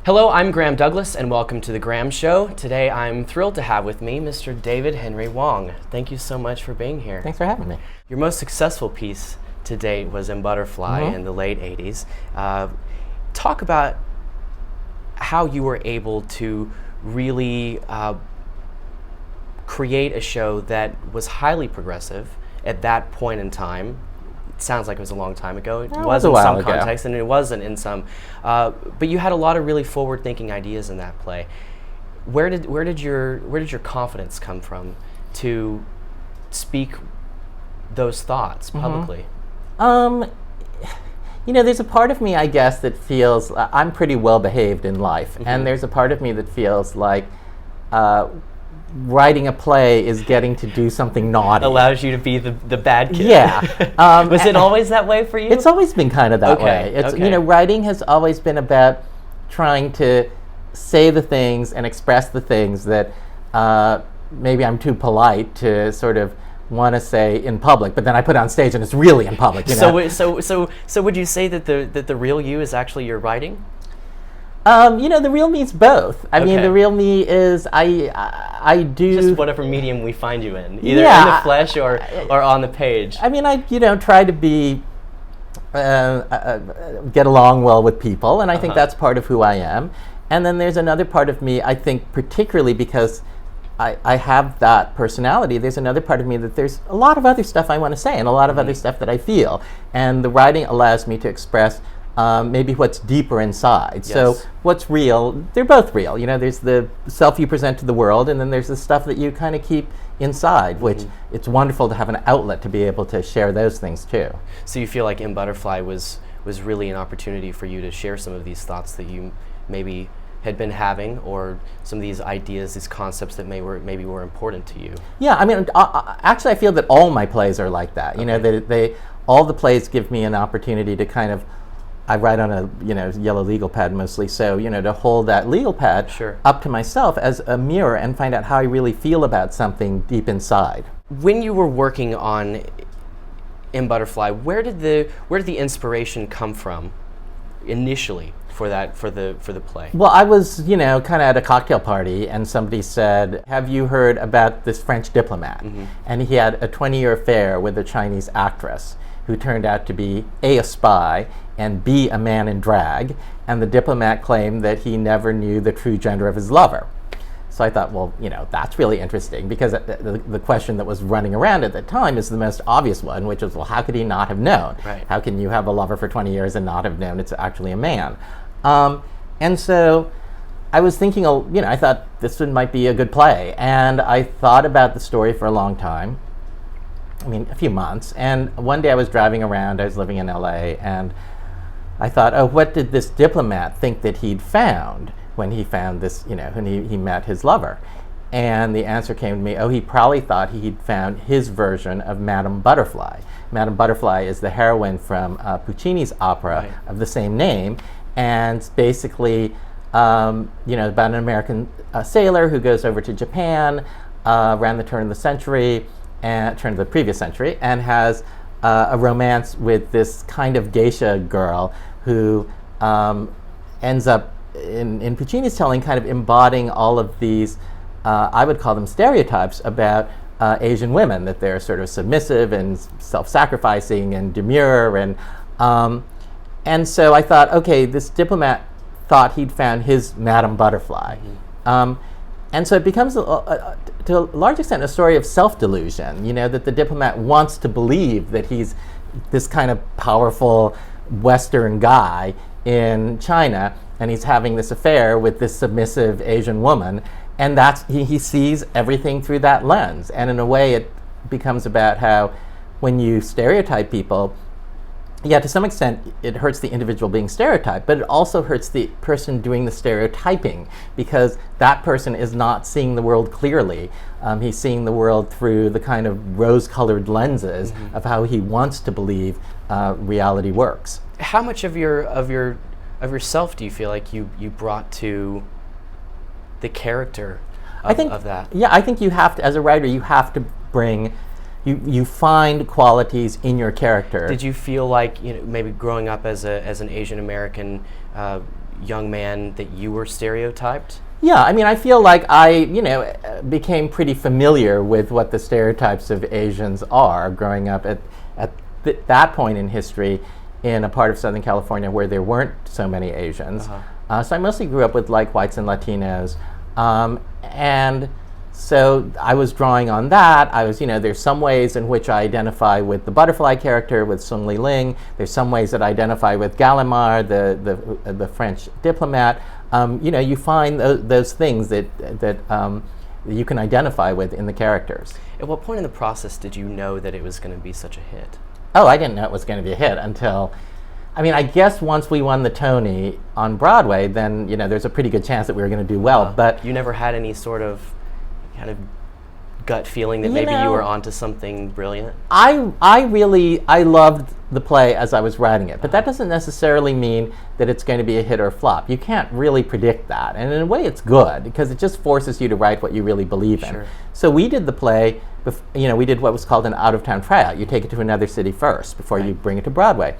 Hello, I'm Graham Douglas, and welcome to The Graham Show. Today, I'm thrilled to have with me Mr. David Henry Hwang. Thank you so much for being here. Thanks for having me. Your most successful piece to date was in Butterfly in the late 80s. Talk about how you were able to really create a show that was highly progressive at that point in time. It sounds like it was a long time ago. It was in some context, and it wasn't in some. But you had a lot of really forward-thinking ideas in that play. Where did your confidence come from to speak those thoughts publicly? There's a part of me, I guess, that feels I'm pretty well behaved in life, and there's a part of me that feels like writing a play is getting to do something naughty. Allows you to be the bad kid. Yeah. Was it always that way for you? It's always been kind of that way. It's writing has always been about trying to say the things and express the things that maybe I'm too polite to sort of want to say in public, but then I put it on stage and it's really in public. You know? So would you say that the real you is actually your writing? The real me's both. I mean, the real me is I do just whatever medium we find you in, either in the flesh or on the page. I mean, I try to be get along well with people, and I think that's part of who I am. And then there's another part of me, I think, particularly because I have that personality, there's another part of me that there's a lot of other stuff I want to say and a lot of other stuff that I feel. And the writing allows me to express maybe what's deeper inside. Yes. So what's real, they're both real. There's the self you present to the world, and then there's the stuff that you kind of keep inside, which it's wonderful to have an outlet to be able to share those things too. So you feel like In Butterfly was really an opportunity for you to share some of these thoughts that you maybe had been having, or some of these ideas, these concepts that maybe were important to you? Yeah, I mean, actually I feel that all my plays are like that. They all the plays give me an opportunity to kind of, I write on a yellow legal pad mostly, so to hold that legal pad up to myself as a mirror and find out how I really feel about something deep inside. When you were working on In Butterfly, where did the inspiration come from initially for the play? Well, I was kind of at a cocktail party, and somebody said, "Have you heard about this French diplomat?" And he had a 20-year affair with a Chinese actress who turned out to be A, a spy, and B, a man in drag, and the diplomat claimed that he never knew the true gender of his lover. So I thought, well, that's really interesting, because the question that was running around at the time is the most obvious one, which is, well, how could he not have known? Right. How can you have a lover for 20 years and not have known it's actually a man? And so I was thinking, I thought this one might be a good play, and I thought about the story for a long time. I mean, a few months. And one day I was driving around, I was living in LA, and I thought, oh, what did this diplomat think that he'd found when he found this, when he met his lover? And the answer came to me, he probably thought he'd found his version of Madame Butterfly. Madame Butterfly is the heroine from Puccini's opera of the same name, and it's basically, about an American sailor who goes over to Japan around the turn of the previous century, and has a romance with this kind of geisha girl who ends up, in Puccini's telling, kind of embodying all of these, I would call them stereotypes about Asian women, that they're sort of submissive and self-sacrificing and demure. And so I thought, okay, this diplomat thought he'd found his Madame Butterfly. And so it becomes, to a large extent, a story of self-delusion, that the diplomat wants to believe that he's this kind of powerful Western guy in China, and he's having this affair with this submissive Asian woman, and he sees everything through that lens. And in a way, it becomes about how when you stereotype people, to some extent, it hurts the individual being stereotyped, but it also hurts the person doing the stereotyping, because that person is not seeing the world clearly. He's seeing the world through the kind of rose-colored lenses of how he wants to believe reality works. How much of yourself do you feel like you brought to the character of that? Yeah, I think you have to, as a writer, you have to bring. You find qualities in your character. Did you feel like, maybe growing up as an Asian American, young man that you were stereotyped? Yeah, I mean, I feel like I, became pretty familiar with what the stereotypes of Asians are growing up at that point in history in a part of Southern California where there weren't so many Asians. So I mostly grew up with like whites and Latinos. And so I was drawing on that. I was, there's some ways in which I identify with the butterfly character, with Sung Lee Ling. There's some ways that I identify with Gallimard, the French diplomat. You find those things that you can identify with in the characters. At what point in the process did you know that it was going to be such a hit? Oh, I didn't know it was going to be a hit until, I guess once we won the Tony on Broadway, then, there's a pretty good chance that we were going to do well. But you never had any sort of kind of gut feeling that maybe you were onto something brilliant? I loved the play as I was writing it, but that doesn't necessarily mean that it's going to be a hit or flop. You can't really predict that, and in a way it's good because it just forces you to write what you really believe in. Sure. So we did the play, we did what was called an out-of-town tryout. You take it to another city first before you bring it to Broadway.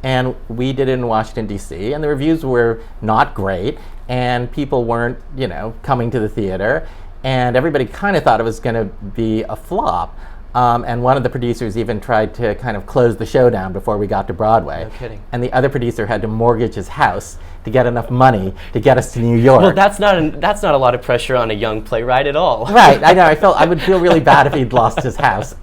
And we did it in Washington, D.C., and the reviews were not great, and people weren't, coming to the theater. And everybody kind of thought it was going to be a flop. And one of the producers even tried to kind of close the show down before we got to Broadway. No kidding. And the other producer had to mortgage his house to get enough money to get us to New York. Well, that's not a lot of pressure on a young playwright at all. Right, I know. I would feel really bad if he'd lost his house.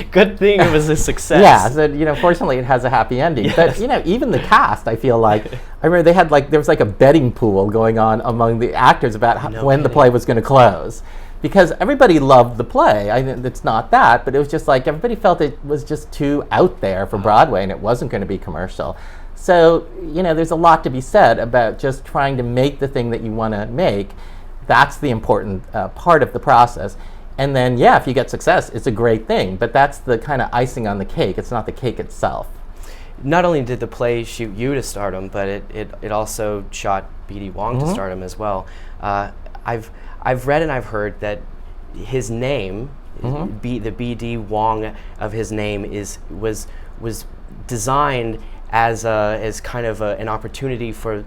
Good thing it was a success. Yeah, so fortunately it has a happy ending. Yes. But even the cast, I feel like, I remember they had there was like a betting pool going on among the actors about when the play was going to close. Because everybody loved the play. It's not that, but it was just like everybody felt it was just too out there for Broadway and it wasn't going to be commercial. So, there's a lot to be said about just trying to make the thing that you want to make. That's the important part of the process. And then, if you get success, it's a great thing, but that's the kind of icing on the cake. It's not the cake itself. Not only did the play shoot you to stardom, but it also shot Pt.1 to stardom as well. I've read and I've heard that his name, the B.D. Wong of his name, was designed as kind of an opportunity for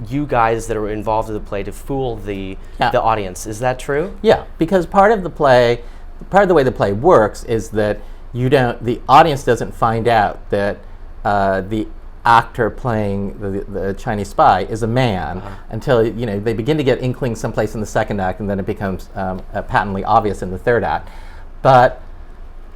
you guys that are involved in the play to fool the audience. Is that true? Yeah, because part of the way the play works is that the audience doesn't find out that the actor playing the Chinese spy is a man until they begin to get inklings someplace in the second act, and then it becomes patently obvious in the third act. But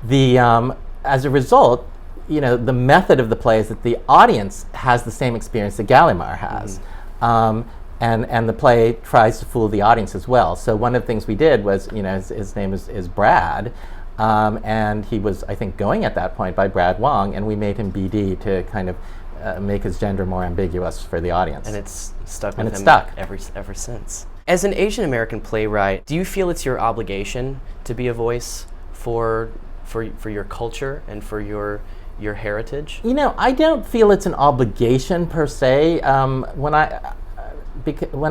as a result, the method of the play is that the audience has the same experience that Gallimard has, and the play tries to fool the audience as well. So one of the things we did was, his name is Brad. And he was, I think, going at that point by Brad Wong, and we made him BD to kind of make his gender more ambiguous for the audience. And it's stuck with him ever since. As an Asian American playwright, do you feel it's your obligation to be a voice for your culture and for your heritage? I don't feel it's an obligation per se. When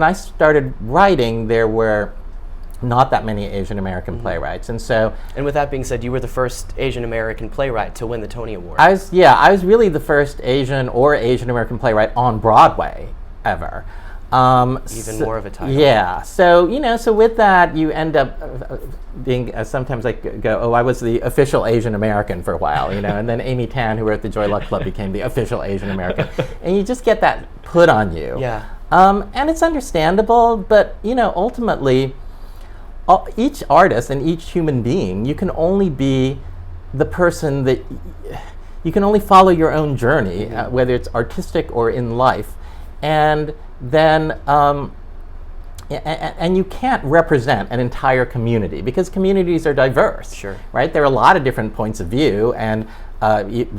I started writing, there were not that many Asian American playwrights, and with that being said, you were the first Asian American playwright to win the Tony Award. I was really the first Asian American playwright on Broadway ever. Even more of a title. Yeah. So with that, you end up being sometimes I go, oh, I was the official Asian American for a while, and then Amy Tan, who wrote the Joy Luck Club, became the official Asian American, and you just get that put on you. Yeah. And it's understandable, but ultimately, each artist and each human being, you can only be the person that you can only follow your own journey, whether it's artistic or in life, and then and you can't represent an entire community because communities are diverse. Sure. Right? There are a lot of different points of view, and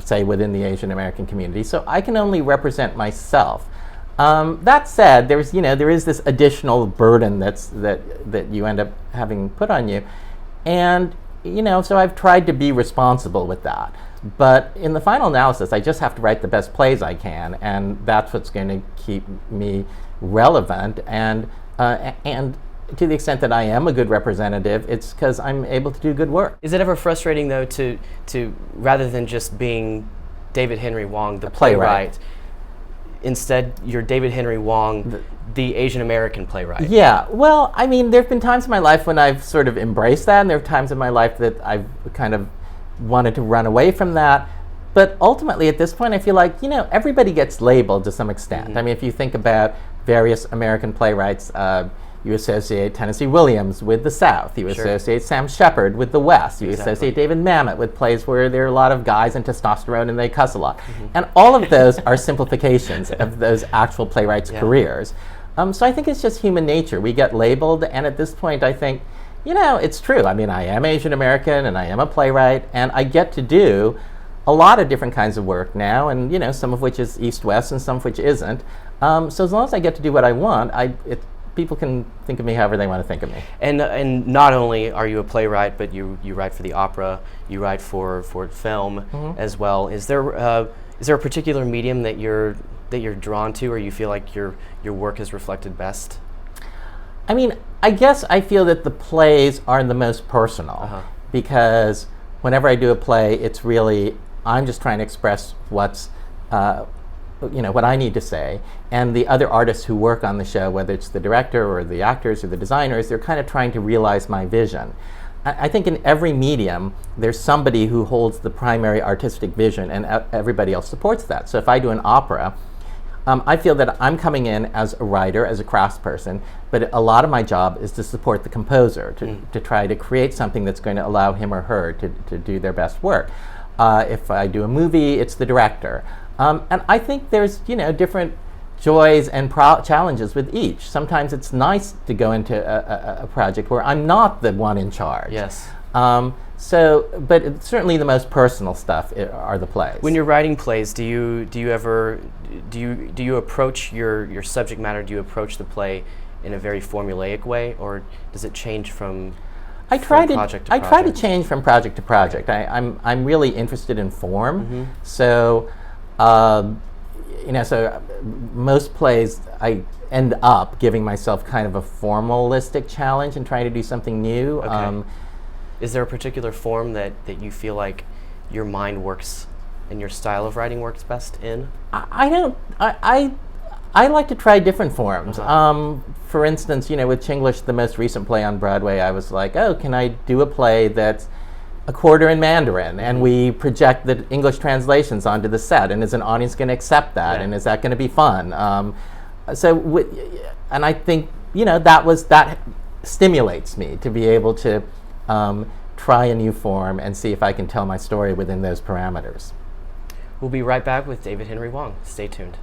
say within the Asian American community. So I can only represent myself. That said, there is this additional burden that you end up having put on you, and so I've tried to be responsible with that. But in the final analysis, I just have to write the best plays I can, and that's what's going to keep me relevant. And to the extent that I am a good representative, it's because I'm able to do good work. Is it ever frustrating though to rather than just being David Henry Hwang, the playwright, instead you're David Henry Hwang, the Asian American playwright. Yeah, well, I mean, there have been times in my life when I've sort of embraced that, and there are times in my life that I've kind of wanted to run away from that. But ultimately, at this point, I feel like, everybody gets labeled to some extent. Mm-hmm. I mean, if you think about various American playwrights, you associate Tennessee Williams with the South. You associate Sam Shepard with the West. You associate David Mamet with plays where there are a lot of guys and testosterone and they cuss a lot. Mm-hmm. And all of those are simplifications of those actual playwrights' careers. So I think it's just human nature. We get labeled, and at this point, I think, it's true. I mean, I am Asian American, and I am a playwright, and I get to do a lot of different kinds of work now, and some of which is East-West and some of which isn't. So as long as I get to do what I want, people can think of me however they want to think of me. And not only are you a playwright, but you write for the opera, you write for film as well. Is there a particular medium that you're drawn to, or you feel like your work is reflected best? I mean, I guess I feel that the plays are the most personal because whenever I do a play, it's really, I'm just trying to express what's what I need to say, and the other artists who work on the show, whether it's the director or the actors or the designers, they're kind of trying to realize my vision. I think in every medium, there's somebody who holds the primary artistic vision, and everybody else supports that. So if I do an opera, I feel that I'm coming in as a writer, as a craftsperson, but a lot of my job is to support the composer, to try to create something that's going to allow him or her to do their best work. If I do a movie, it's the director. And I think there's, different joys and challenges with each. Sometimes it's nice to go into a project where I'm not the one in charge. Yes. But it's certainly the most personal stuff are the plays. When you're writing plays, do you approach your subject matter? Do you approach the play in a very formulaic way, or does it change from project to project? I try to change from project to project. I'm really interested in form, so. So most plays I end up giving myself kind of a formalistic challenge and trying to do something new. Okay. Is there a particular form that you feel like your mind works and your style of writing works best in? I like to try different forms. For instance, with Chinglish, the most recent play on Broadway, I was like, can I do a play that's a quarter in Mandarin, and we project the English translations onto the set, and is an audience going to accept that, and is that going to be fun? And I think that stimulates me to be able to try a new form and see if I can tell my story within those parameters. We'll be right back with David Henry Hwang. Stay tuned.